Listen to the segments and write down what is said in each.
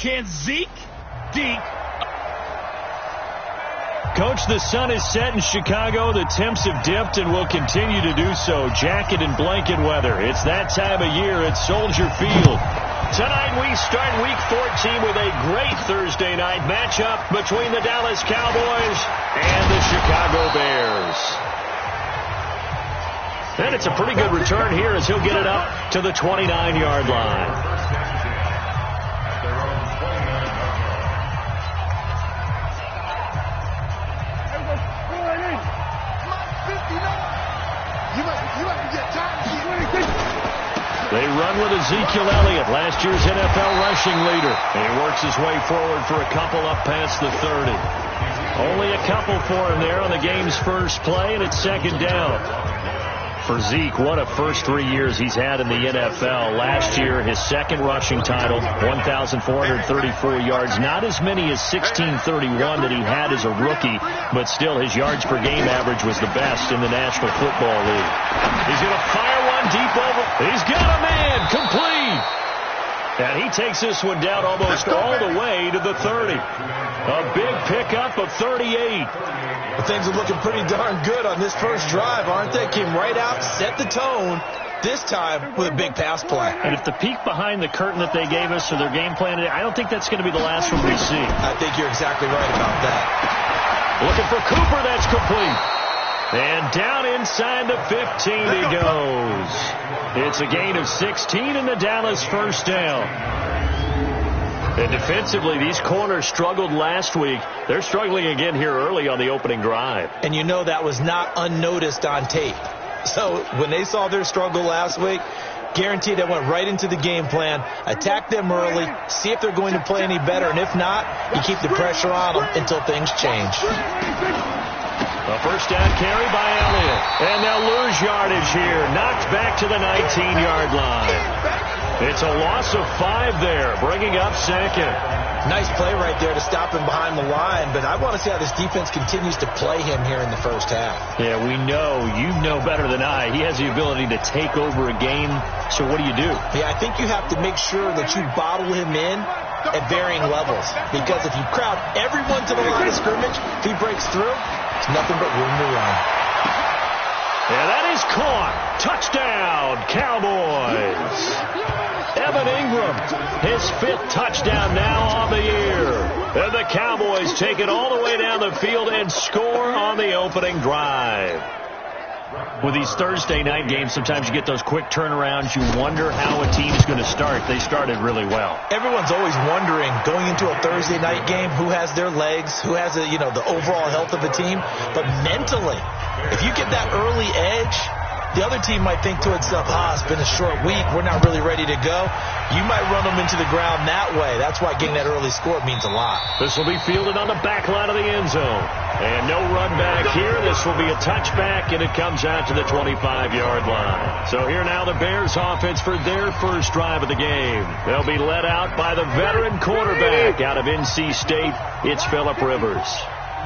Can Zeke deke? Coach, the sun is set in Chicago. The temps have dipped and will continue to do so. Jacket and blanket weather. It's that time of year at Soldier Field. Tonight we start Week 14 with a great Thursday night matchup between the Dallas Cowboys and the Chicago Bears. And it's a pretty good return here as he'll get it up to the 29-yard line. They run with Ezekiel Elliott, last year's NFL rushing leader. And he works his way forward for a couple up past the 30. Only a couple for him there on the game's first play, and it's second down. For Zeke, what a first 3 years he's had in the NFL. Last year, his second rushing title, 1,434 yards. Not as many as 1,631 that he had as a rookie, but still his yards per game average was the best in the National Football League. He's going to fire one deep over. He's got a man, complete. And he takes this one down almost all the way to the 30. A big pickup of 38. Well, things are looking pretty darn good on this first drive, aren't they? Came right out, set the tone, this time with a big pass play. And if the peek behind the curtain that they gave us or their game plan, I don't think that's going to be the last one we see. I think you're exactly right about that. Looking for Cooper, that's complete. And down inside the 15 he goes. It's a gain of 16 in the Dallas first down. And defensively, these corners struggled last week. They're struggling again here early on the opening drive. And you know that was not unnoticed on tape. So when they saw their struggle last week, guaranteed they went right into the game plan, attack them early, see if they're going to play any better, and if not, you keep the pressure on them until things change. A first down carry by Elliott. And they'll lose yardage here. Knocked back to the 19-yard line. It's a loss of 5 there, bringing up second. Nice play right there to stop him behind the line, but I want to see how this defense continues to play him here in the first half. Yeah, we know. You know better than I. He has the ability to take over a game, so what do you do? Yeah, I think you have to make sure that you bottle him in at varying levels, because if you crowd everyone to the line of scrimmage, if he breaks through, it's nothing but room to run. Yeah, that is caught. Touchdown, Cowboys. Evan Ingram, his 5th touchdown now on the year. And the Cowboys take it all the way down the field and score on the opening drive. With these Thursday night games, sometimes you get those quick turnarounds. You wonder how a team is going to start. They started really well. Everyone's always wondering, going into a Thursday night game, who has their legs, who has the overall health of the team. But mentally, if you get that early edge, the other team might think to itself, it's been a short week, we're not really ready to go. You might run them into the ground that way. That's why getting that early score means a lot. This will be fielded on the back line of the end zone. And no run back here. This will be a touchback, and it comes out to the 25-yard line. So here now the Bears offense for their first drive of the game. They'll be led out by the veteran quarterback out of NC State. It's Phillip Rivers.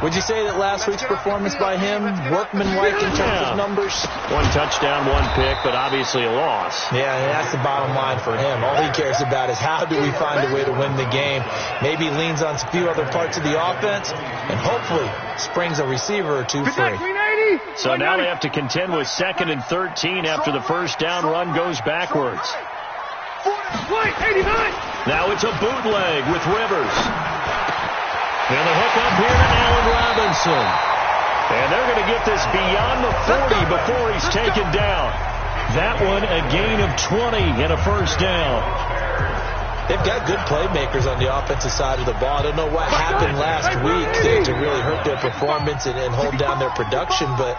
Would you say that last week's performance by him, workmanlike in terms of numbers? 1 touchdown, 1 pick, but obviously a loss. Yeah, that's the bottom line for him. All he cares about is how do we find a way to win the game. Maybe leans on a few other parts of the offense, and hopefully springs a receiver or two free. So now they have to contend with 2nd and 13 after the first down run goes backwards. Now it's a bootleg with Rivers. And the hook up here to Allen Robinson. And they're going to get this beyond the 40 before he's taken down. That one a gain of 20 and a first down. They've got good playmakers on the offensive side of the ball. I don't know what happened last week to really hurt their performance and hold down their production, but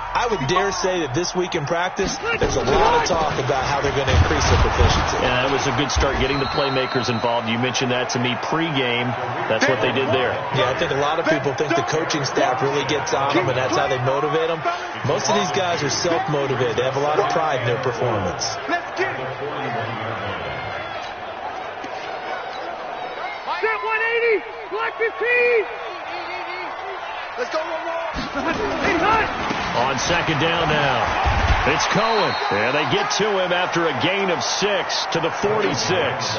I would dare say that this week in practice, there's a lot of talk about how they're going to increase their proficiency. Yeah, it was a good start getting the playmakers involved. You mentioned that to me pregame. That's what they did there. Yeah, I think a lot of people think the coaching staff really gets on them, and that's how they motivate them. Most of these guys are self-motivated. They have a lot of pride in their performance. Let's get it. Step 180, Black 15. Let's go one more. On second down now, it's Cohen. And they get to him after a gain of 6 to the 46.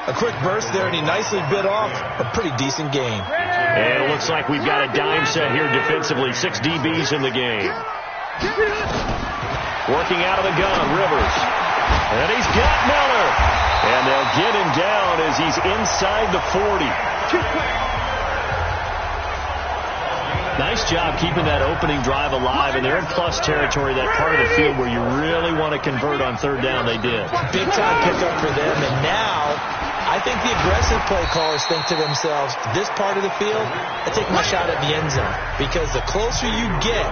A quick burst there, and he nicely bit off a pretty decent gain. And it looks like we've got a dime set here defensively. 6 DBs in the game. Working out of the gun, Rivers. And he's got Miller. And they'll get him down as he's inside the 40. Nice job keeping that opening drive alive, and they're in plus territory, that part of the field where you really want to convert on third down. They did. Big time pickup for them, and now I think the aggressive play callers think to themselves, this part of the field, I take my shot at the end zone, because the closer you get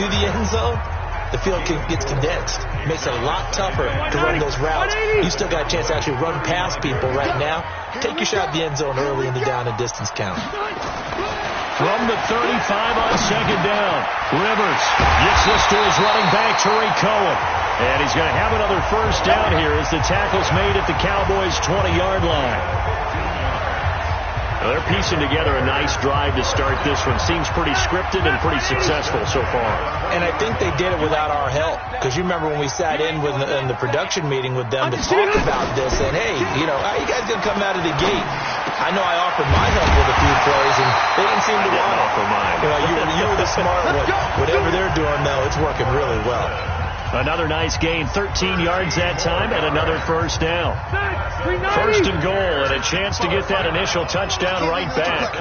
to the end zone, the field gets condensed. It makes it a lot tougher to run those routes. You still got a chance to actually run past people right now. Take your shot at the end zone early in the down and distance count. From the 35 on second down, Rivers gets this to his running back, Tariq Cohen. And he's going to have another first down here as the tackle's made at the Cowboys' 20-yard line. Now they're piecing together a nice drive to start this one. Seems pretty scripted and pretty successful so far. And I think they did it without our help. Because you remember when we sat in the production meeting with them to talk about this, and hey, you know, how you guys going to come out of the gate? I know I offered my help with a few plays, and they didn't seem to want it. You know, you were the smart one. Whatever they're doing, though, it's working really well. Another nice gain, 13 yards that time, and another first down. First and goal, and a chance to get that initial touchdown right back.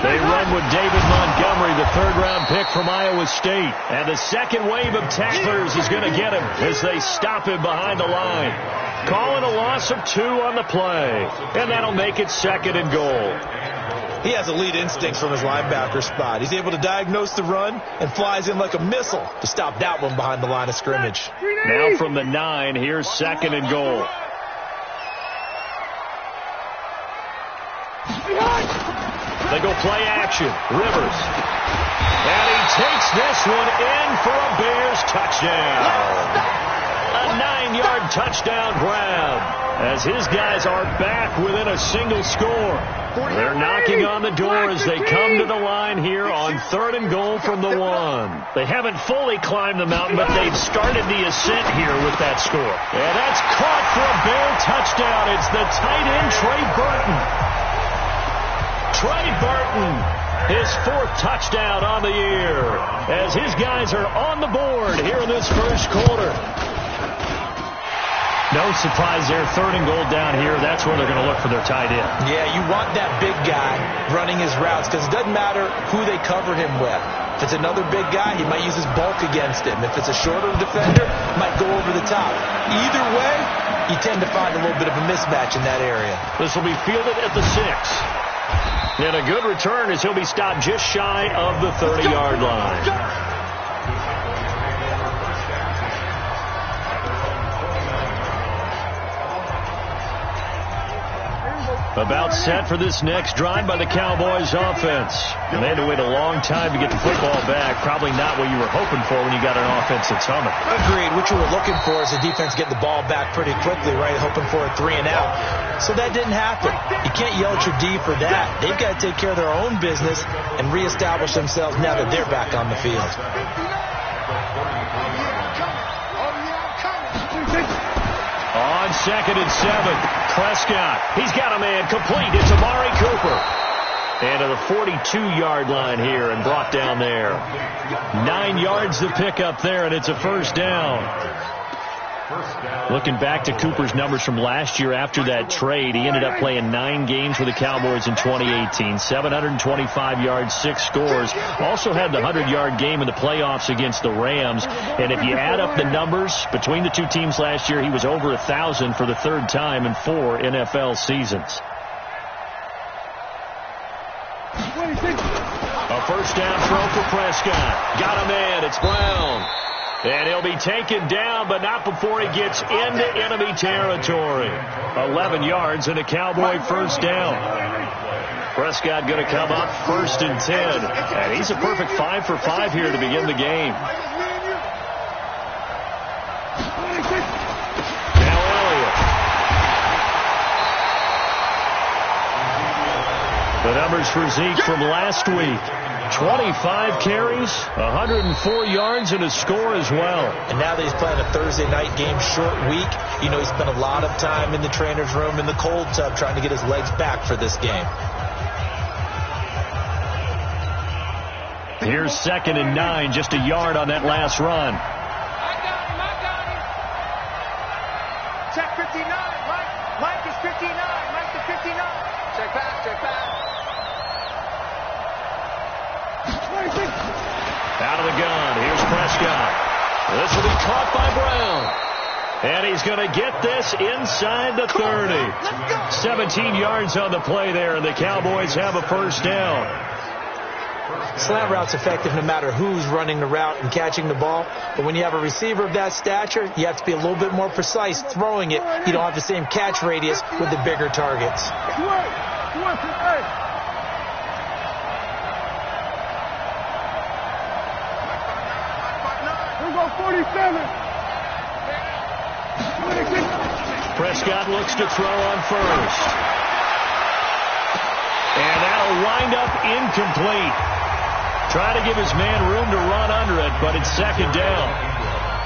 They run with David Montgomery, the third-round pick from Iowa State. And the second wave of tacklers is going to get him as they stop him behind the line. Calling a loss of 2 on the play, and that'll make it second and goal. He has elite instincts from his linebacker spot. He's able to diagnose the run and flies in like a missile to stop that one behind the line of scrimmage. Now from the 9, here's second and goal. They go play action. Rivers. And he takes this one in for a Bears touchdown. A 9-yard touchdown grab as his guys are back within a single score. They're knocking on the door as they come to the line here on third and goal from the 1. They haven't fully climbed the mountain, but they've started the ascent here with that score. And that's caught for a Bear touchdown. It's the tight end, Trey Burton. Trey Burton, his 4th touchdown on the year, as his guys are on the board here in this first quarter. No surprise there, third and goal down here. That's where they're going to look for their tight end. Yeah, you want that big guy running his routes because it doesn't matter who they covered him with. If it's another big guy, he might use his bulk against him. If it's a shorter defender, he might go over the top. Either way, you tend to find a little bit of a mismatch in that area. This will be fielded at the 6. And a good return as he'll be stopped just shy of the 30-yard line. About set for this next drive by the Cowboys offense. And they had to wait a long time to get the football back. Probably not what you were hoping for when you got an offense that's humming. Agreed. What you were looking for is the defense get the ball back pretty quickly, right? Hoping for a 3 and out. So that didn't happen. You can't yell at your D for that. They've got to take care of their own business and reestablish themselves now that they're back on the field. On second and 7. Prescott, he's got a man complete. It's Amari Cooper. And to the 42-yard line here and brought down there. 9 yards to pick up there, and it's a first down. Looking back to Cooper's numbers from last year after that trade, he ended up playing 9 games for the Cowboys in 2018. 725 yards, 6 scores. Also had the 100-yard game in the playoffs against the Rams. And if you add up the numbers between the two teams last year, he was over 1,000 for the 3rd time in 4 NFL seasons. A first down throw for Prescott. Got a man. It's Brown. And he'll be taken down, but not before he gets into enemy territory. 11 yards and a Cowboy first down. Prescott going to come up 1st and 10. And he's a perfect 5 for 5 here to begin the game. Now Elliott. The numbers for Zeke from last week. 25 carries, 104 yards, and a score as well. And now that he's playing a Thursday night game, short week, you know he spent a lot of time in the trainer's room, in the cold tub, trying to get his legs back for this game. Here's 2nd and 9, just a yard on that last run. I got him. Check 59. Mike is 59. Mike is 59. Check back. Out of the gun. Here's Prescott. This will be caught by Brown. And he's going to get this inside the 30. 17 yards on the play there, and the Cowboys have a first down. Slant route's effective no matter who's running the route and catching the ball. But when you have a receiver of that stature, you have to be a little bit more precise throwing it. You don't have the same catch radius with the bigger targets. We'll go 47. Prescott looks to throw on first. And that'll wind up incomplete. Try to give his man room to run under it, but it's 2nd down.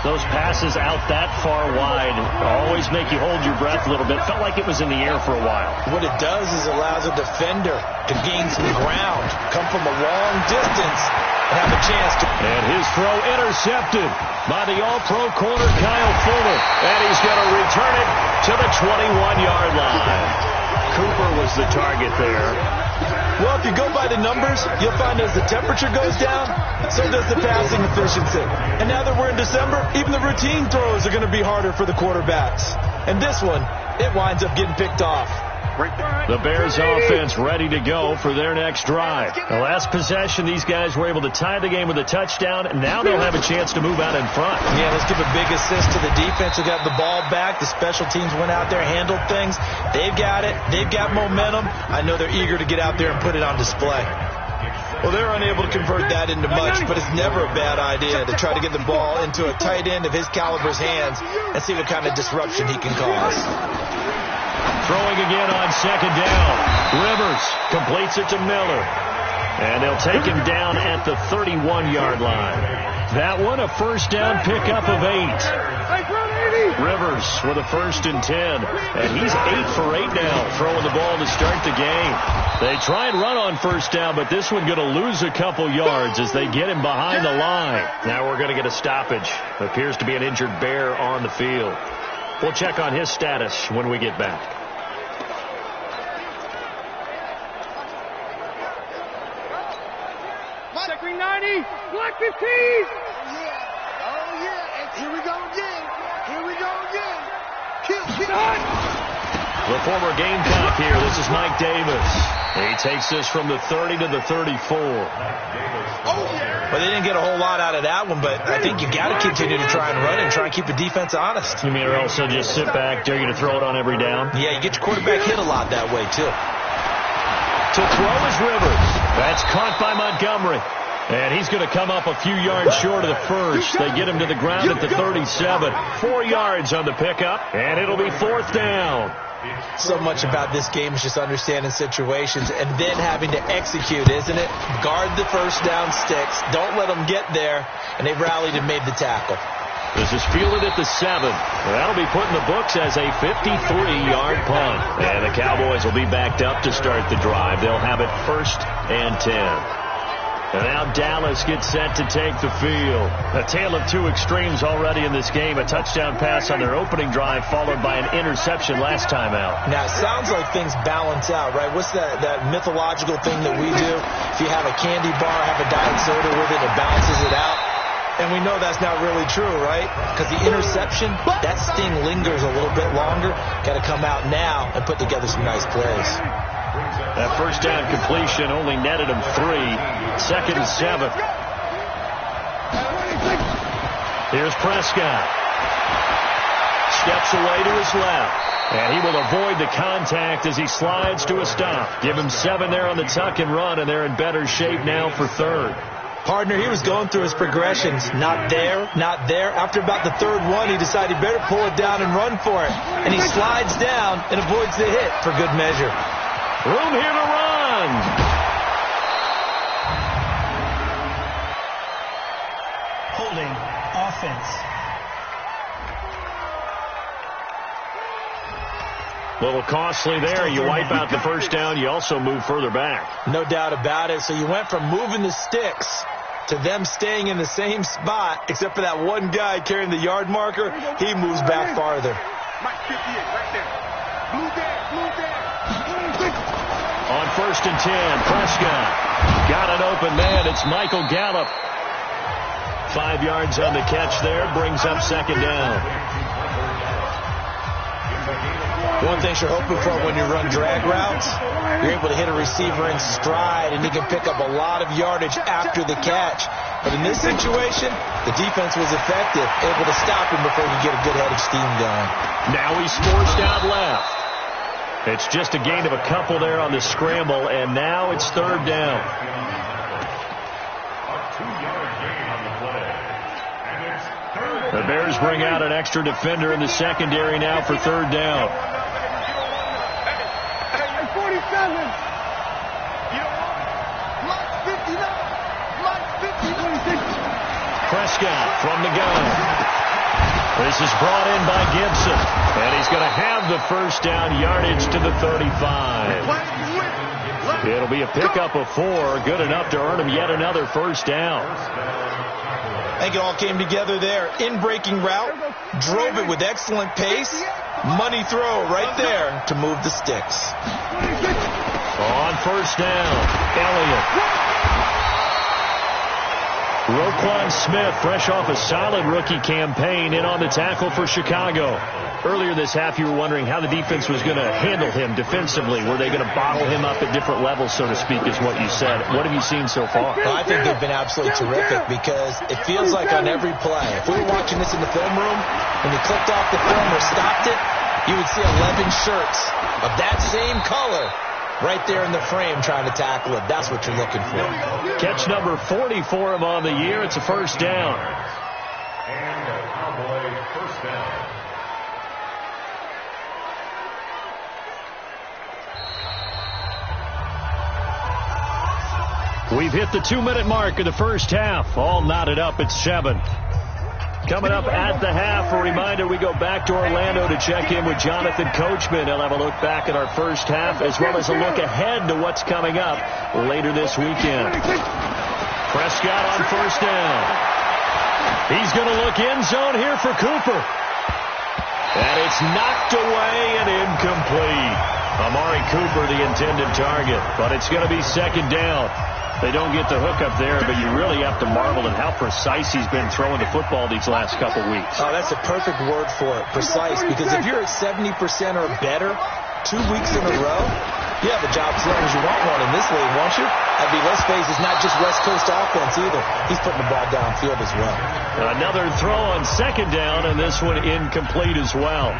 Those passes out that far wide always make you hold your breath a little bit. Felt like it was in the air for a while. What it does is allows a defender to gain some ground, come from a long distance, and have a chance to... And his throw intercepted by the all-pro corner Kyle Fuller. And he's going to return it to the 21-yard line. Cooper was the target there. Well, if you go by the numbers, you'll find as the temperature goes down, so does the passing efficiency. And now that we're in December, even the routine throws are going to be harder for the quarterbacks. And this one, it winds up getting picked off. The Bears offense ready to go for their next drive. The last possession, these guys were able to tie the game with a touchdown, and now they'll have a chance to move out in front. Yeah, let's give a big assist to the defense who got the ball back. The special teams went out there, handled things. They've got it. They've got momentum. I know they're eager to get out there and put it on display. Well, they're unable to convert that into much, but it's never a bad idea to try to get the ball into a tight end of his caliber's hands and see what kind of disruption he can cause. Throwing again on 2nd down. Rivers completes it to Miller. And they'll take him down at the 31-yard line. That one a first down pickup of 8. Rivers with a 1st and 10. And he's 8 for 8 now, throwing the ball to start the game. They try and run on first down, but this one going to lose a couple yards as they get him behind the line. Now we're going to get a stoppage. Appears to be an injured Bear on the field. We'll check on his status when we get back. Second 90. Black 15. Oh, yeah. And here we go again. Kill. The former Gamecock here. This is Mike Davis. He takes this from the 30 to the 34. Well, they didn't get a whole lot out of that one, but I think you got to continue to try and run and try and keep the defense honest. You mean or also just sit back, dare you to throw it on every down? Yeah, you get your quarterback hit a lot that way, too. To throw is Rivers. That's caught by Montgomery. And he's going to come up a few yards short of the first. They get him to the ground at the 37. 4 yards on the pickup, and it'll be 4th down. So much about this game is just understanding situations and then having to execute, isn't it? Guard the first down sticks. Don't let them get there. And they rallied and made the tackle. This is fielded at the 7. That'll be put in the books as a 53-yard punt. And the Cowboys will be backed up to start the drive. They'll have it 1st and 10. And now Dallas gets set to take the field. A tale of two extremes already in this game. A touchdown pass on their opening drive followed by an interception last time out. Now, it sounds like things balance out, right? What's that mythological thing that we do? If you have a candy bar, have a diet soda with it, it balances it out. And we know that's not really true, right? Because the interception, that sting lingers a little bit longer. Got to come out now and put together some nice plays. That first down completion only netted him 3. 2nd and 7. Here's Prescott. Steps away to his left. And he will avoid the contact as he slides to a stop. Give him 7 there on the tuck and run, and they're in better shape now for 3rd. Partner, he was going through his progressions. Not there, not there. After about the 3rd one, he decided he better pull it down and run for it. And he slides down and avoids the hit for good measure. Room here to run. offense. A little costly there. You wipe out the first down. You also move further back. No doubt about it. So you went from moving the sticks to them staying in the same spot, except for that one guy carrying the yard marker. He moves back farther. Mike 58, right there. Blue there. On 1st and 10, Prescott got an open man. It's Michael Gallup. 5 yards on the catch there. Brings up 2nd down. One thing you're hoping for when you run drag routes, you're able to hit a receiver in stride, and he can pick up a lot of yardage after the catch. But in this situation, the defense was effective, able to stop him before he get a good head of steam going. Now he's forced out left. It's just a gain of a couple there on the scramble, and now it's 3rd down. The Bears bring out an extra defender in the secondary now for 3rd down. 47. Prescott from the gun. This is brought in by Gibson, and he's going to have the first down, yardage to the 35. It'll be a pickup of 4, good enough to earn him yet another first down. I think it all came together there. In-breaking route, drove it with excellent pace. Money throw right there to move the sticks. On 1st down, Elliott. Roquan Smith, fresh off a solid rookie campaign, in on the tackle for Chicago. Earlier this half, you were wondering how the defense was going to handle him defensively. Were they going to bottle him up at different levels, so to speak, is what you said. What have you seen so far? Well, I think they've been absolutely terrific because it feels like on every play, if we were watching this in the film room, when you clicked off the film or stopped it, you would see 11 shirts of that same color right there in the frame trying to tackle it. That's what you're looking for. Catch number 40 for him on the year. It's a first down. And a Cowboy first down. We've hit the 2-minute mark of the first half. All knotted up at 7. Coming up at the half, a reminder, we go back to Orlando to check in with Jonathan Coachman. He'll have a look back at our first half as well as a look ahead to what's coming up later this weekend. Prescott on 1st down. He's going to look end zone here for Cooper. And it's knocked away and incomplete. Amari Cooper, the intended target, but it's going to be 2nd down. They don't get the hook up there, but you really have to marvel at how precise he's been throwing the football these last couple weeks. Oh, that's a perfect word for it, precise, because if you're at 70% or better 2 weeks in a row, you have a job as long as you want one in this league, won't you? I'd be less phased. It's not just West Coast offense either. He's putting the ball downfield as well. Another throw on 2nd down, and this one incomplete as well.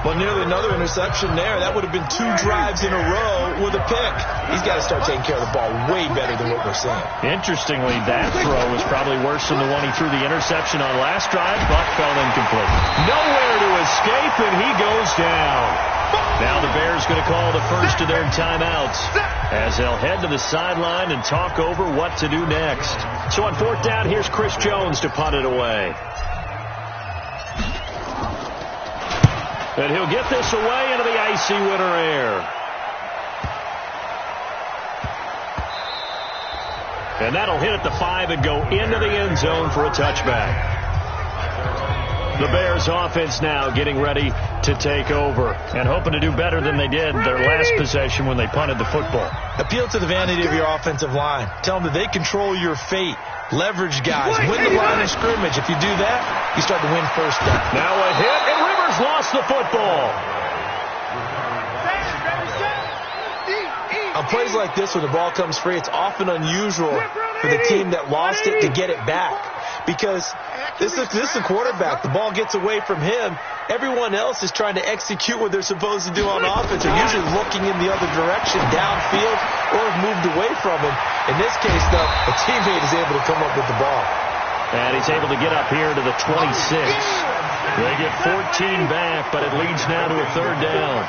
Well, nearly another interception there. That would have been 2 drives in a row with a pick. He's got to start taking care of the ball way better than what we're seeing. Interestingly, that throw was probably worse than the one he threw the interception on last drive, but fell incomplete. Nowhere to escape, and he goes down. Now the Bears going to call the first of their timeouts as they'll head to the sideline and talk over what to do next. So on 4th down, here's Chris Jones to punt it away. And he'll get this away into the icy winter air. And that'll hit at the 5 and go into the end zone for a touchback. The Bears offense now getting ready to take over and hoping to do better than they did their last possession when they punted the football. Appeal to the vanity of your offensive line. Tell them that they control your fate. Leverage guys. Win the line of scrimmage. If you do that, you start to win first down. Now a hit, and Rivers lost the football. On plays like this where the ball comes free, it's often unusual for the team that lost it to get it back. Because this is a quarterback. The ball gets away from him. Everyone else is trying to execute what they're supposed to do on offense. They're usually looking in the other direction, downfield, or have moved away from him. In this case, though, a teammate is able to come up with the ball. And he's able to get up here to the 26. They get 14 back, but it leads now to a 3rd down.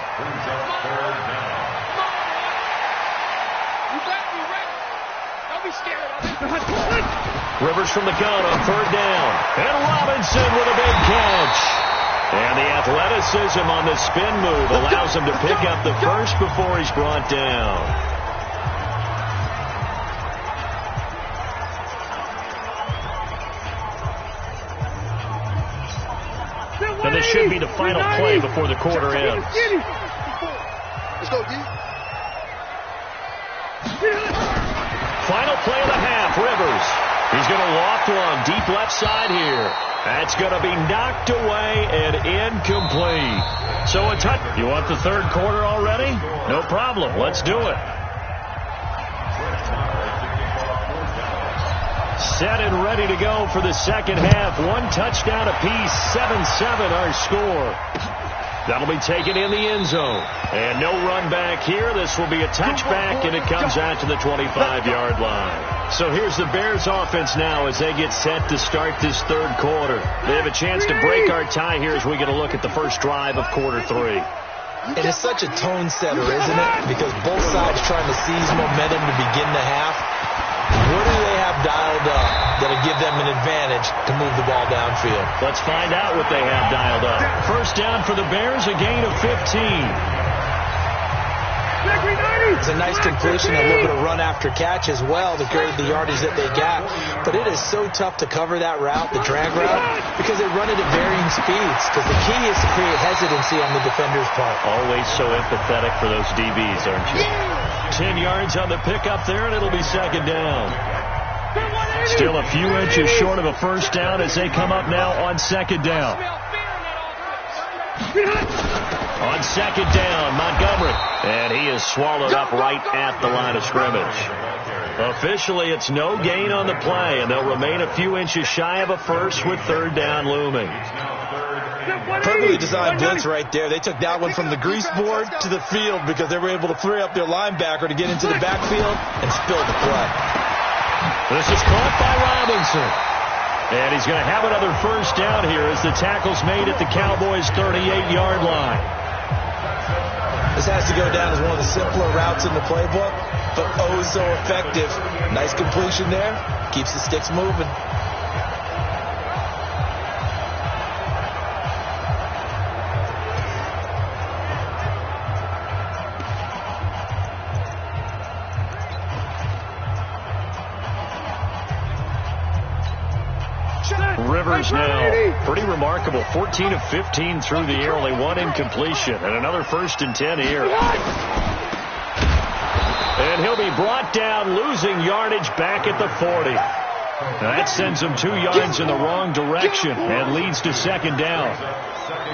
Rivers from the gun on third down. And Robinson with a big catch. And the athleticism on the spin move allows him to pick up the first before he's brought down. And this should be the final play before the quarter ends. Let's go, D. Final play of the half, Rivers. He's going to loft one deep left side here. That's going to be knocked away and incomplete. So a touch. You want the third quarter already? No problem. Let's do it. Set and ready to go for the second half. One touchdown apiece. 7-7 our score. That'll be taken in the end zone. And no run back here. This will be a touchback, and it comes out to the 25-yard line. So here's the Bears offense now as they get set to start this third quarter. They have a chance to break our tie here as we get a look at the first drive of quarter three. It is such a tone setter, isn't it? Because both sides trying to seize momentum to begin the half. What do they have dialed up that'll give them an advantage to move the ball downfield? Let's find out what they have dialed up. First down for the Bears, a gain of 15. It's a nice completion, a little bit of run after catch as well to create the yardage that they got. But it is so tough to cover that route, the drag route, because they run it at varying speeds. Because the key is to create hesitancy on the defender's part. Always so empathetic for those DBs, aren't you? 10 yards on the pickup there, and it'll be second down. Still a few inches short of a first down as they come up now on second down. On second down, Montgomery. And he is swallowed up right at the line of scrimmage. Officially, it's no gain on the play, and they'll remain a few inches shy of a first with third down looming. Perfectly designed blitz right there. They took that one from the grease board to the field because they were able to free up their linebacker to get into the backfield and spill the play. This is caught by Robinson. And he's going to have another first down here as the tackle's made at the Cowboys' 38-yard line. This has to go down as one of the simpler routes in the playbook, but oh so effective. Nice completion there. Keeps the sticks moving. Rivers now, pretty remarkable, 14 of 15 through the air, only one incompletion, and another 1st and 10 here. And he'll be brought down, losing yardage back at the 40. That sends him 2 yards in the wrong direction and leads to second down.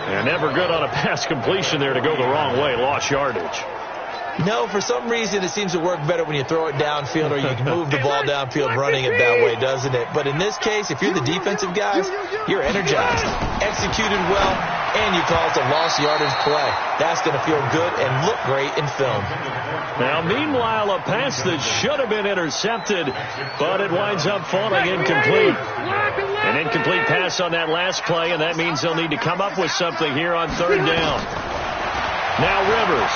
And never good on a pass completion there to go the wrong way, lost yardage. No, for some reason it seems to work better when you throw it downfield or you can move the ball downfield running it that way, doesn't it? But in this case, if you're the defensive guys, you're energized, executed well, and you caused a lost yardage play. That's going to feel good and look great in film. Now, meanwhile, a pass that should have been intercepted, but it winds up falling incomplete. An incomplete pass on that last play, and that means they'll need to come up with something here on third down. Now Rivers.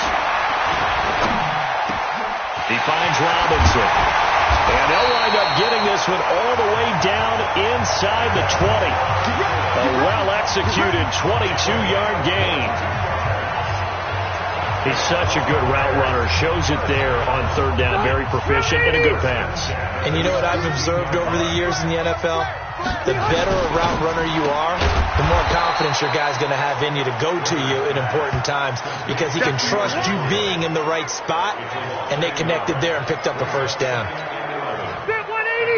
He finds Robinson. And they'll wind up getting this one all the way down inside the 20. A well-executed 22-yard gain. He's such a good route runner. Shows it there on third down. Very proficient and a good pass. And you know what I've observed over the years in the NFL? The better a route runner you are, the more confidence your guy's going to have in you to go to you in important times because he can trust you being in the right spot, and they connected there and picked up a first down.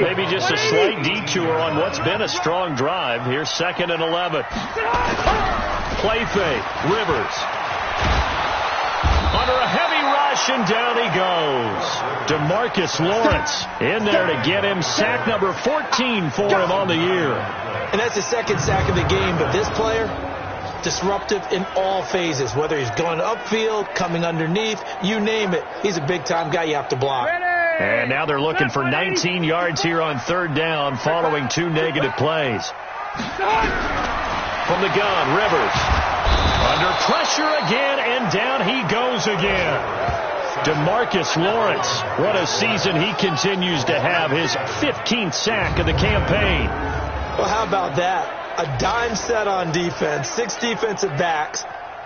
Maybe just a slight detour on what's been a strong drive. Here's 2nd and 11. Play fake. Rivers. Under a heavy rush, and down he goes. DeMarcus Lawrence in there to get him sack number 14 for him on the year. And that's the second sack of the game, but this player, disruptive in all phases, whether he's going upfield, coming underneath, you name it. He's a big-time guy you have to block. And now they're looking for 19 yards here on third down following 2 negative plays. From the gun, Rivers. Under pressure again, and down he goes again. DeMarcus Lawrence, what a season he continues to have. His 15th sack of the campaign. Well, how about that? A dime set on defense, 6 defensive backs.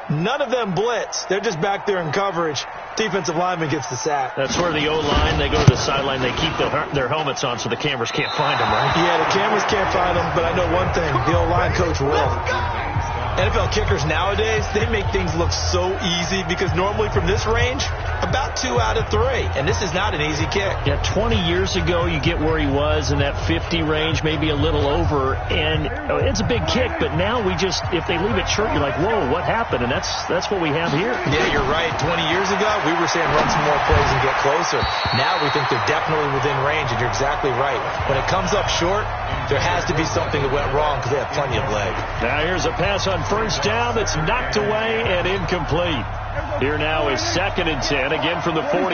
None of them blitz. They're just back there in coverage. Defensive lineman gets the sack. That's where the O-line, they go to the sideline, they keep their helmets on so the cameras can't find them, right? Yeah, the cameras can't find them, but I know one thing. The O-line coach will. NFL kickers nowadays, they make things look so easy because normally from this range, about 2 out of 3. And this is not an easy kick. Yeah, 20 years ago, you get where he was in that 50 range, maybe a little over. And it's a big kick, but now we just, if they leave it short, you're like, whoa, what happened? And that's what we have here. Yeah, you're right. 20 years ago, we were saying run some more plays and get closer. Now we think they're definitely within range, and you're exactly right. When it comes up short, there has to be something that went wrong because they have plenty of leg. Now here's a pass on first down that's knocked away and incomplete. Here now is 2nd and 10, again from the 41.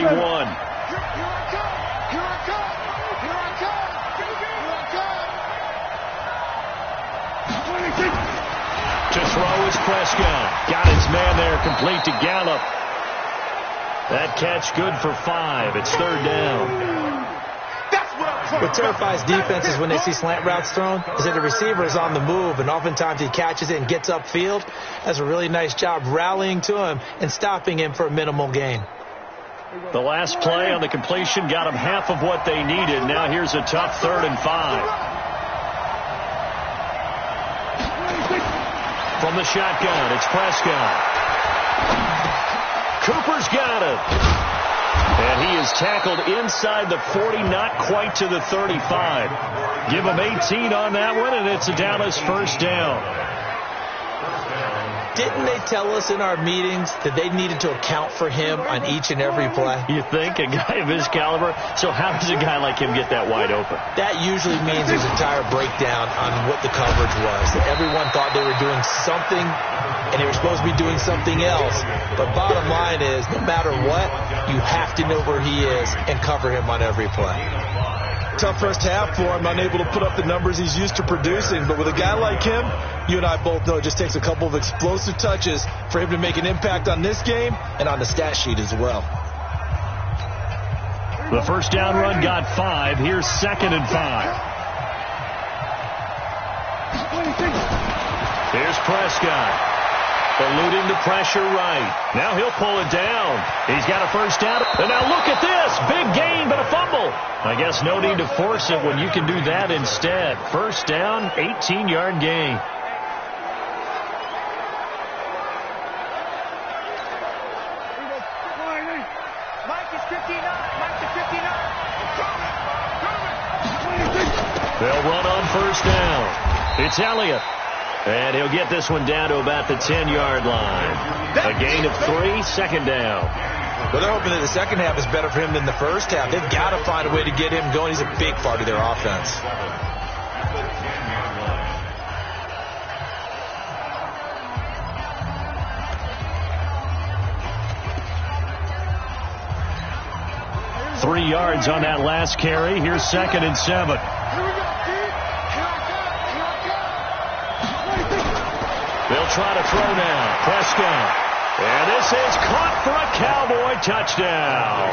To throw is Prescott. Got his man there, complete to Gallup. That catch good for 5. It's 3rd down. What terrifies defenses when they see slant routes thrown is that the receiver is on the move, and oftentimes he catches it and gets upfield. Does a really nice job rallying to him and stopping him for a minimal gain. The last play on the completion got him half of what they needed. Now here's a tough 3rd and 5. From the shotgun, it's Prescott. Cooper's got it. And he is tackled inside the 40, not quite to the 35. Give him 18 on that one, and it's a Dallas first down. Didn't they tell us in our meetings that they needed to account for him on each and every play? You think? A guy of his caliber? So how does a guy like him get that wide open? That usually means there's a tire breakdown on what the coverage was. That everyone thought they were doing something, and they were supposed to be doing something else. But bottom line is, no matter what, you have to know where he is and cover him on every play. Tough first half for him, unable to put up the numbers he's used to producing. But with a guy like him, you and I both know it just takes a couple of explosive touches for him to make an impact on this game and on the stat sheet as well. The first down run got 5. Here's 2nd and 5. Here's Prescott. Eluding the pressure right. Now he'll pull it down. He's got a first down. And now look at this. Big gain, but a fumble. I guess no need to force it when you can do that instead. First down, 18-yard gain. Mike is 59. Mike is 59. They'll run on first down. It's Elliott. And he'll get this one down to about the 10-yard line. A gain of 3, 2nd down. Well, they're hoping that the second half is better for him than the first half. They've got to find a way to get him going. He's a big part of their offense. Three yards on that last carry. Here's 2nd and 7. They'll try to throw now. Prescott. And this is caught for a Cowboy touchdown.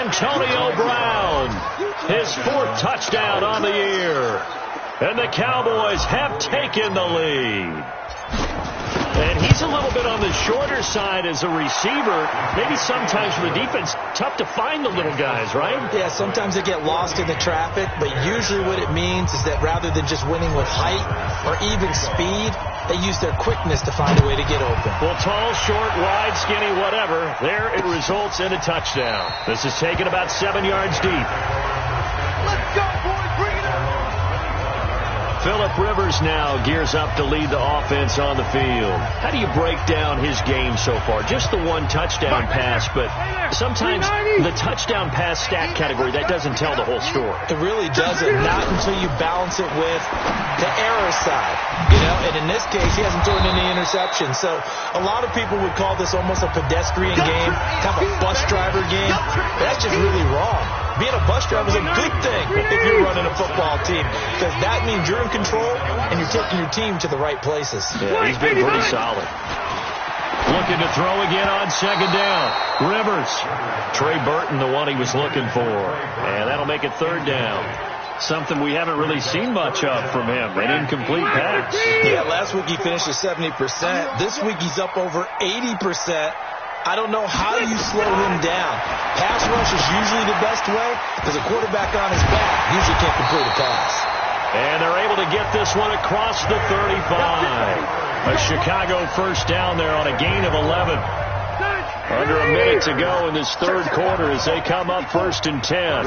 Antonio Brown, his 4th touchdown on the year. And the Cowboys have taken the lead. And he's a little bit on the shorter side as a receiver. Maybe sometimes for the defense, tough to find the little guys, right? Yeah, sometimes they get lost in the traffic, but usually what it means is that rather than just winning with height or even speed, they use their quickness to find a way to get open. Well, tall, short, wide, skinny, whatever, there it results in a touchdown. This is taken about 7 yards deep. Let's go, boys. Bring it up. Phillip Rivers now gears up to lead the offense on the field. How do you break down his game so far? Just the 1 touchdown pass, but sometimes the touchdown pass stat category, that doesn't tell the whole story. It really doesn't, not until you balance it with the error side. You know, and in this case, he hasn't thrown any interceptions. So a lot of people would call this almost a pedestrian game, kind of a bus driver game. But that's just really wrong. Being a bus driver is a good thing if you're running a football team, because that means you're in control and you're taking your team to the right places. Yeah, he's been pretty solid. Looking to throw again on second down. Rivers. Trey Burton, the one he was looking for. And that'll make it third down. Something we haven't really seen much of from him. An incomplete pass. Yeah, last week he finished at 70%. This week he's up over 80%. I don't know how you slow him down. Pass rush is usually the best way because a quarterback on his back usually can't complete a pass. And they're able to get this one across the 35. A Chicago first down there on a gain of 11. Under a minute to go in this third quarter as they come up 1st and 10.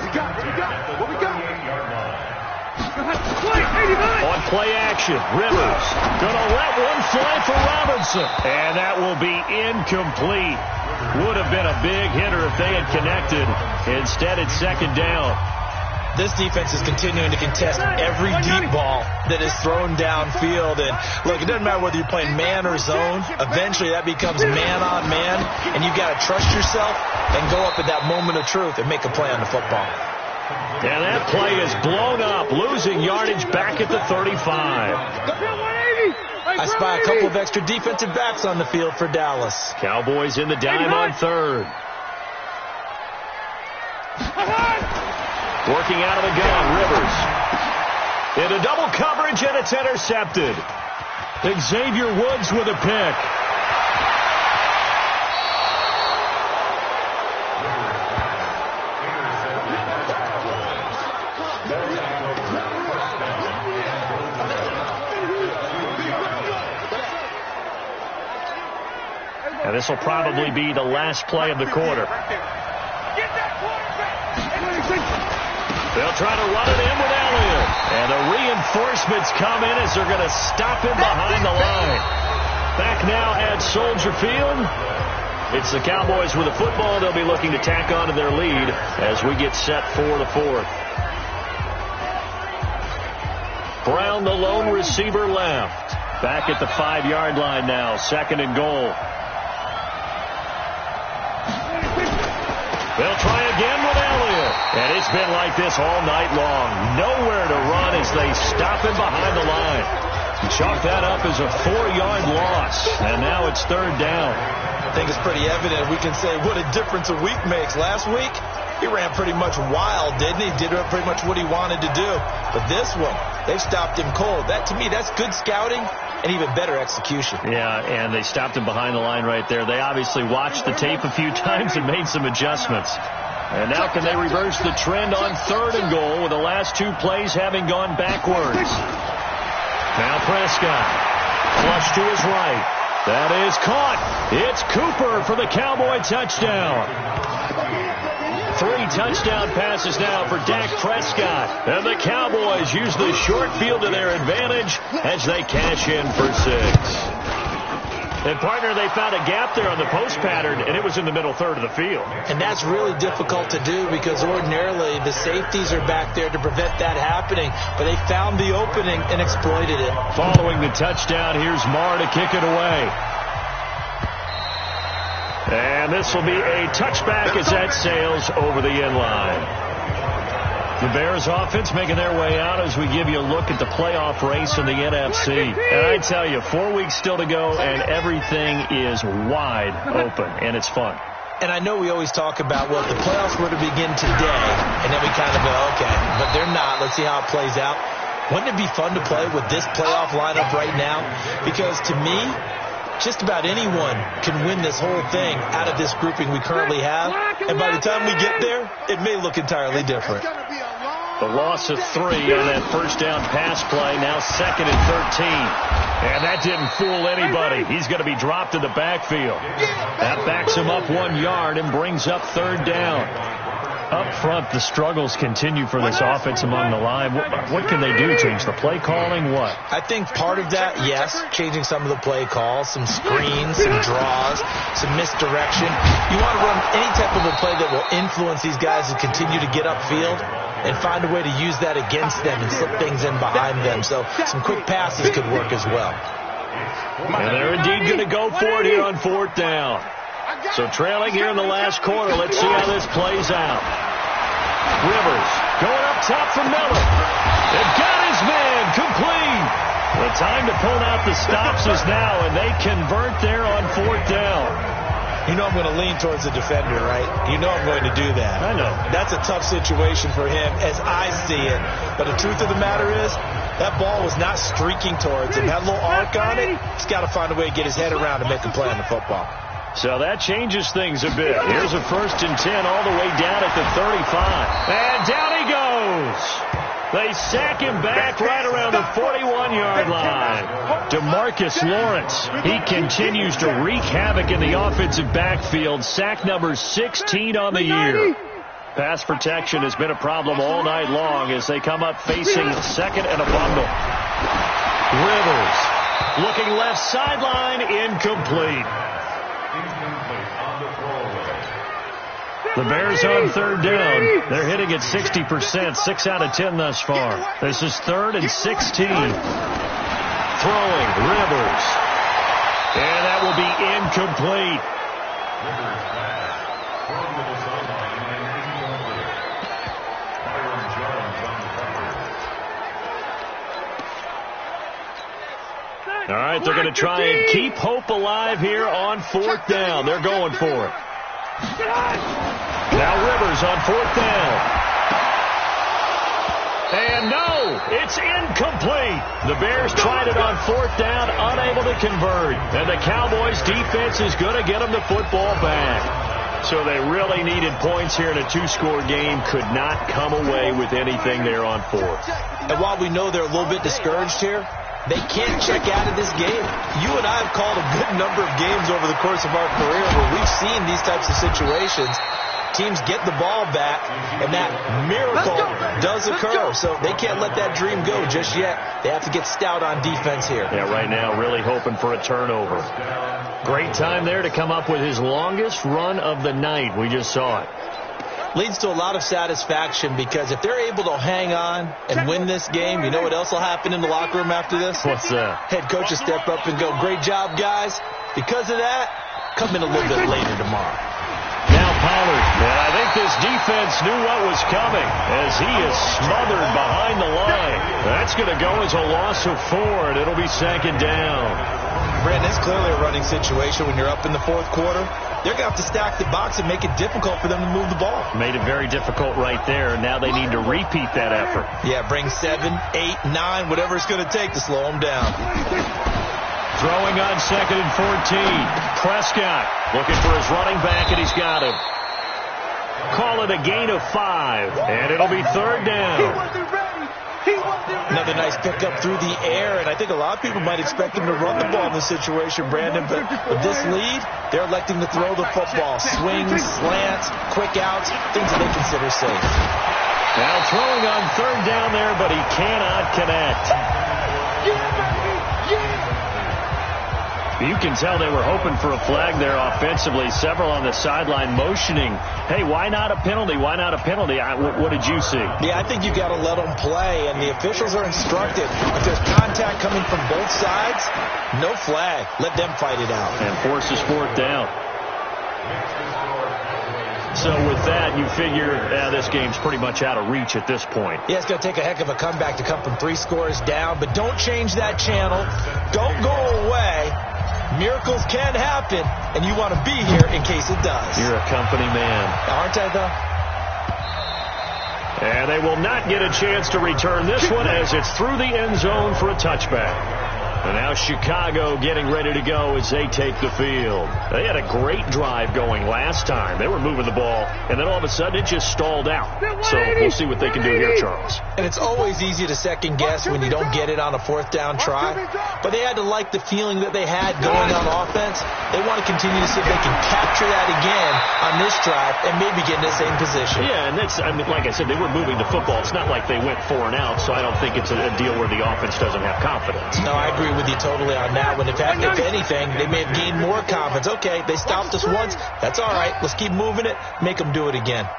On play action, Rivers going to let one fly for Robinson. And that will be incomplete. Would have been a big hitter if they had connected. Instead, it's second down. This defense is continuing to contest every deep ball that is thrown downfield. And, look, it doesn't matter whether you're playing man or zone. Eventually, that becomes man-on-man. And you've got to trust yourself and go up at that moment of truth and make a play on the football. And that play is blown up, losing yardage back at the 35. I spy a couple of extra defensive backs on the field for Dallas. Cowboys in the dime on third. Working out of the gun, Rivers. Into double coverage, and it's intercepted. Xavier Woods with a pick. And this will probably be the last play of the quarter. They'll try to run it in with Elliott. And the reinforcements come in as they're going to stop him behind the line. Back now at Soldier Field. It's the Cowboys with the football. They'll be looking to tack on to their lead as we get set for the fourth. Brown, the lone receiver, left. Back at the 5-yard line now. 2nd and goal. They'll try again with Elliott. And it's been like this all night long. Nowhere to run as they stop him behind the line. Chalk that up as a 4-yard loss. And now it's third down. I think it's pretty evident. We can say what a difference a week makes. Last week, he ran pretty much wild, didn't he? Did pretty much what he wanted to do. But this one, they've stopped him cold. That, to me, that's good scouting and even better execution. Yeah, and they stopped him behind the line right there. They obviously watched the tape a few times and made some adjustments. And now can they reverse the trend on 3rd and goal with the last 2 plays having gone backwards? Now Prescott. Flush to his right. That is caught. It's Cooper for the Cowboy touchdown. 3 touchdown passes now for Dak Prescott. And the Cowboys use the short field to their advantage as they cash in for 6. And, partner, they found a gap there on the post pattern, and it was in the middle third of the field. And that's really difficult to do because ordinarily the safeties are back there to prevent that happening. But they found the opening and exploited it. Following the touchdown, here's Marr to kick it away. And this will be a touchback as that sails over the end line. The Bears offense making their way out as we give you a look at the playoff race in the NFC. And I tell you, 4 weeks still to go, and everything is wide open, and it's fun. And I know we always talk about, well, if the playoffs were to begin today, and then we kind of go, okay, but they're not. Let's see how it plays out. Wouldn't it be fun to play with this playoff lineup right now? Because to me, just about anyone can win this whole thing out of this grouping we currently have. And by the time we get there, it may look entirely different. The loss of 3 on that first down pass play, now 2nd and 13. And that didn't fool anybody. He's going to be dropped in the backfield. That backs him up 1 yard and brings up third down. Up front, the struggles continue for this offense among the line. What can they do? Change the play calling? What? I think part of that, yes, changing some of the play calls, some screens, some draws, some misdirection. You want to run any type of a play that will influence these guys to continue to get upfield and find a way to use that against them and slip things in behind them. So some quick passes could work as well. And they're indeed going to go for it here on 4th down. So trailing here in the last quarter, let's see how this plays out. Rivers going up top for Miller. They've got his man complete. The time to pull out the stops is now, and they convert there on 4th down. You know I'm going to lean towards the defender, right? You know I'm going to do that. I know. That's a tough situation for him as I see it. But the truth of the matter is, that ball was not streaking towards him. That little arc on it, he's got to find a way to get his head around and make a play on the football. So that changes things a bit. Here's a 1st and 10 all the way down at the 35. And down he goes. They sack him back right around the 41-yard line. DeMarcus Lawrence, he continues to wreak havoc in the offensive backfield. Sack number 16 on the year. Pass protection has been a problem all night long as they come up facing 2nd and a bundle. Rivers looking left sideline, incomplete. The Bears on 3rd down. They're hitting at 60%, 6 out of 10 thus far. This is 3rd and 16. Throwing, Rivers. And that will be incomplete. All right, they're going to try and keep hope alive here on 4th down. They're going for it. Now Rivers on 4th down. And no, it's incomplete. The Bears tried it on 4th down, unable to convert. And the Cowboys' defense is going to get them the football back. So they really needed points here in a 2-score game. Could not come away with anything there on 4th. And while we know they're a little bit discouraged here, they can't check out of this game. You and I have called a good number of games over the course of our career where we've seen these types of situations. Teams get the ball back, and that miracle does occur. So they can't let that dream go just yet. They have to get stout on defense here. Yeah, right now really hoping for a turnover. Great time there to come up with his longest run of the night. We just saw it. Leads to a lot of satisfaction because if they're able to hang on and win this game, you know what else will happen in the locker room after this? What's that? Head coach will step up and go, great job, guys. Because of that, come in a little bit later tomorrow. Now Pollard. And I think this defense knew what was coming as he is smothered behind the line. That's going to go as a loss of 4, and it'll be 2nd down. Brandon, it's clearly a running situation when you're up in the 4th quarter. They're going to have to stack the box and make it difficult for them to move the ball. Made it very difficult right there. Now they need to repeat that effort. Yeah, bring 7, 8, 9, whatever it's going to take to slow them down. Throwing on 2nd and 14. Prescott looking for his running back, and he's got him. Call it a gain of 5, and it'll be 3rd down. Another nice pickup through the air, and I think a lot of people might expect him to run the ball in this situation, Brandon, but with this lead, they're electing to throw the football. Swings, slants, quick outs, things that they consider safe. Now throwing on 3rd down there, but he cannot connect. You can tell they were hoping for a flag there offensively. Several on the sideline motioning, hey, why not a penalty? Why not a penalty? What did you see? Yeah, I think you got to let them play, and the officials are instructed. If there's contact coming from both sides, no flag. Let them fight it out. And forces 4th down. So with that, you figure this game's pretty much out of reach at this point. Yeah, it's going to take a heck of a comeback to come from 3 scores down, but don't change that channel. Don't go away. Miracles can happen, and you want to be here in case it does. You're a company man. Aren't I, though? And they will not get a chance to return this one as it's through the end zone for a touchback. And now Chicago getting ready to go as they take the field. They had a great drive going last time. They were moving the ball, and then all of a sudden it just stalled out. So we'll see what they can do here, Charles. And it's always easy to second guess when you don't get it on a 4th down try. But they had to like the feeling that they had going on offense. They want to continue to see if they can capture that again on this drive and maybe get in the same position. Yeah, and that's, I mean, like I said, they were moving the football. It's not like they went 4 and out, so I don't think it's a deal where the offense doesn't have confidence. No, I agree with you totally on that one. If anything, they may have gained more confidence. Okay, they stopped us once. That's all right. Let's keep moving it. Make them do it again.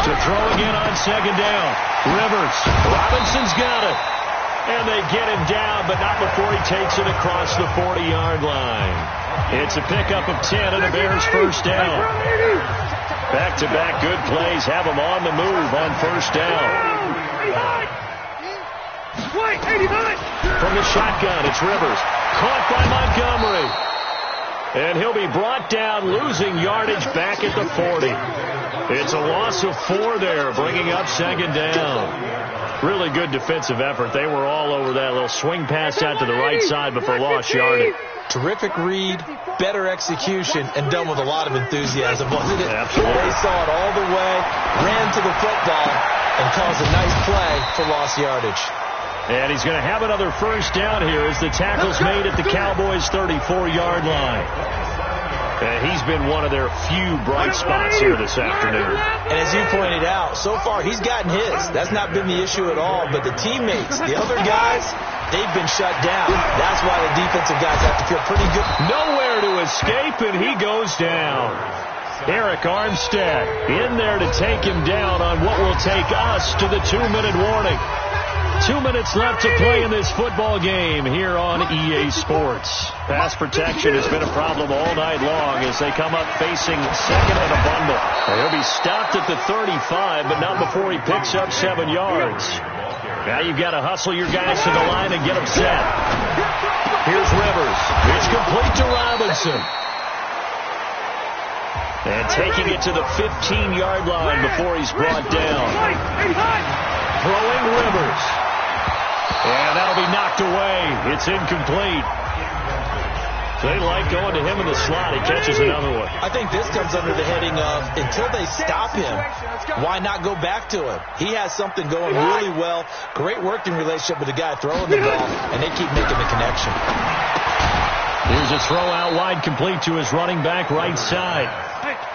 To throw again on 2nd down. Rivers. Robinson's got it. And they get him down, but not before he takes it across the 40-yard line. It's a pickup of 10 and the Bears' 1st down. Back-to-back good plays have him on the move on first down. From the shotgun, it's Rivers. Caught by Montgomery. And he'll be brought down, losing yardage back at the 40. It's a loss of 4 there, bringing up second down. Really good defensive effort. They were all over that little swing pass out to the right side, but for lost yardage. Terrific read, better execution, and done with a lot of enthusiasm, wasn't it? Absolutely. They saw it all the way, ran to the football, and caused a nice play for lost yardage. And he's going to have another first down here as the tackle's made at the Cowboys' 34-yard line. And he's been one of their few bright spots here this afternoon. And as you pointed out, so far he's gotten his. That's not been the issue at all. But the teammates, the other guys, they've been shut down. That's why the defensive guys have to feel pretty good. Nowhere to escape, and he goes down. Eric Armstead in there to take him down on what will take us to the 2-minute warning. 2 minutes left to play in this football game here on EA Sports. Pass protection has been a problem all night long as they come up facing second and a bundle. He'll be stopped at the 35, but not before he picks up 7 yards. Now you've got to hustle your guys to the line and get them set. Here's Rivers. It's complete to Robinson. And taking it to the 15-yard line before he's brought down. Throwing Rivers. And that'll be knocked away. It's incomplete. They like going to him in the slot. He catches another one. I think this comes under the heading of until they stop him, why not go back to him? He has something going really well. Great working relationship with the guy throwing the ball, and they keep making the connection. Here's a throw out wide complete to his running back right side.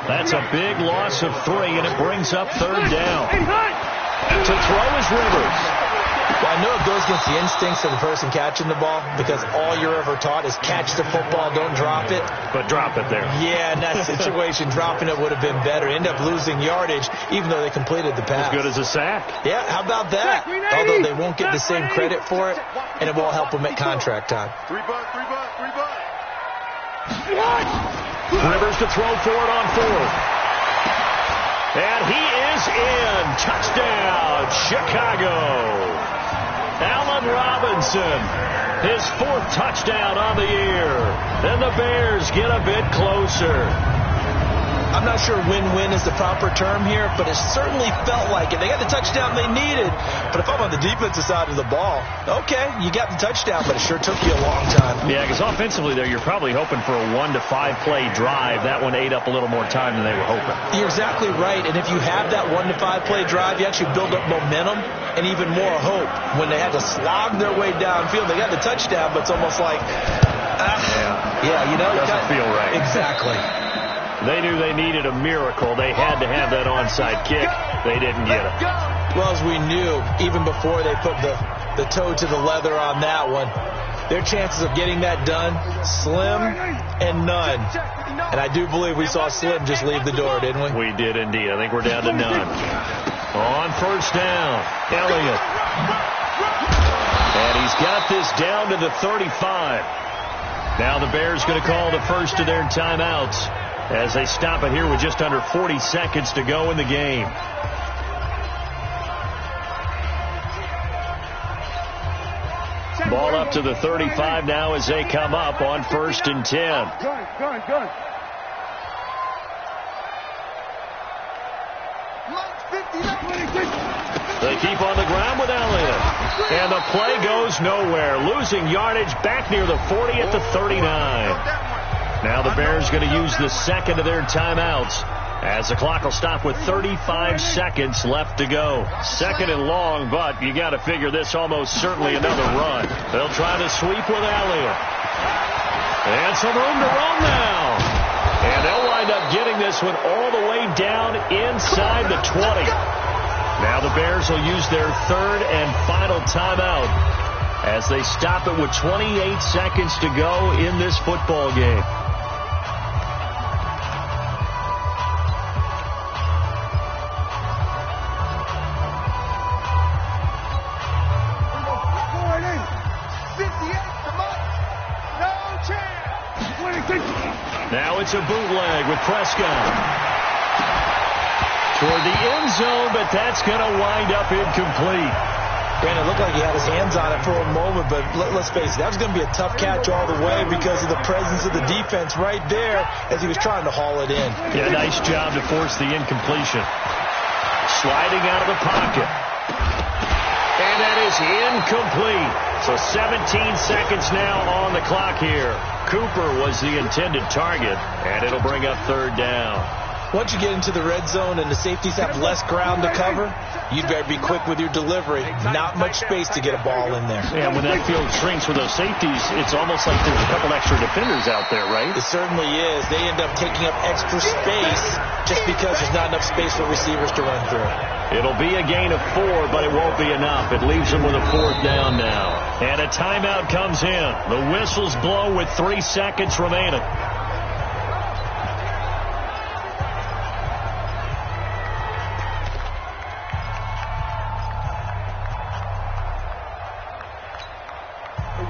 That's a big loss of 3, and it brings up third down. To throw is Rivers. Well, I know it goes against the instincts of the person catching the ball because all you're ever taught is catch the football, don't drop it. But drop it there. Yeah, in that situation, dropping it would have been better. End up losing yardage, even though they completed the pass. As good as a sack. Yeah, how about that? Although they won't get the same credit for it, and it won't help them at contract time. 3 butt. Rivers to throw for it on 4th. And he is in. Touchdown, Chicago. Allen Robinson, his 4th touchdown on the year. And the Bears get a bit closer. I'm not sure win-win is the proper term here, but it certainly felt like it. They got the touchdown they needed. But if I'm on the defensive side of the ball, okay, you got the touchdown, but it sure took you a long time. Yeah, because offensively there, you're probably hoping for a 1 to 5 play drive. That one ate up a little more time than they were hoping. You're exactly right. And if you have that 1 to 5 play drive, you actually build up momentum and even more hope. When they had to slog their way downfield, they got the touchdown, but it's almost like, you know, doesn't feel right. Exactly. They knew they needed a miracle. They had to have that onside kick. They didn't get it. Well, as we knew, even before they put the toe to the leather on that one, their chances of getting that done, slim and none. And I do believe we saw Slim just leave the door, didn't we? We did indeed. I think we're down to none. On first down, Elliott. And he's got this down to the 35. Now the Bears going to call the first of their timeouts as they stop it here with just under 40 seconds to go in the game. Ball up to the 35 now as they come up on 1st and 10. Gun. They keep on the ground with Elliott. And the play goes nowhere. Losing yardage back near the 40 at the 39. Now the Bears going to use the second of their timeouts as the clock will stop with 35 seconds left to go. Second and long, but you got to figure this almost certainly another run. They'll try to sweep with Elliott. And some room to run now. And they'll wind up getting this one all the way down inside the 20. Now the Bears will use their third and final timeout as they stop it with 28 seconds to go in this football game. Now it's a bootleg with Prescott. toward the end zone, but that's going to wind up incomplete. And it looked like he had his hands on it for a moment, but let's face it, that was going to be a tough catch all the way because of the presence of the defense right there as he was trying to haul it in. Yeah, nice job to force the incompletion. Sliding out of the pocket. And that is incomplete. So 17 seconds now on the clock here. Cooper was the intended target, and it'll bring up third down. Once you get into the red zone and the safeties have less ground to cover, you'd better be quick with your delivery. Not much space to get a ball in there. Yeah, when that field shrinks with those safeties, it's almost like there's a couple extra defenders out there, right? It certainly is. They end up taking up extra space just because there's not enough space for receivers to run through. It'll be a gain of 4, but it won't be enough. It leaves them with a fourth down now. And a timeout comes in. The whistles blow with 3 seconds remaining.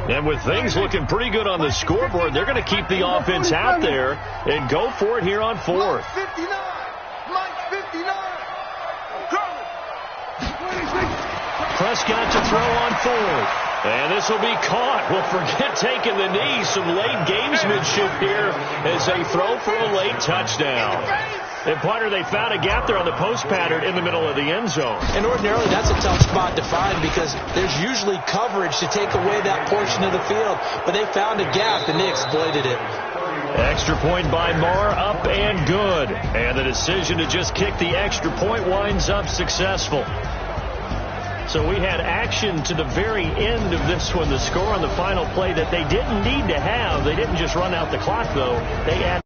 And with things looking pretty good on the scoreboard, they're going to keep the offense out there and go for it here on fourth. Prescott to throw on fourth. And this will be caught. Well, forget taking the knee. Some late gamesmanship here as they throw for a late touchdown. And, partner, they found a gap there on the post pattern in the middle of the end zone. And ordinarily, that's a tough spot to find because there's usually coverage to take away that portion of the field. But they found a gap, and they exploited it. Extra point by Marr, up and good. And the decision to just kick the extra point winds up successful. So we had action to the very end of this one. The score on the final play that they didn't need to have. They didn't just run out the clock, though. They added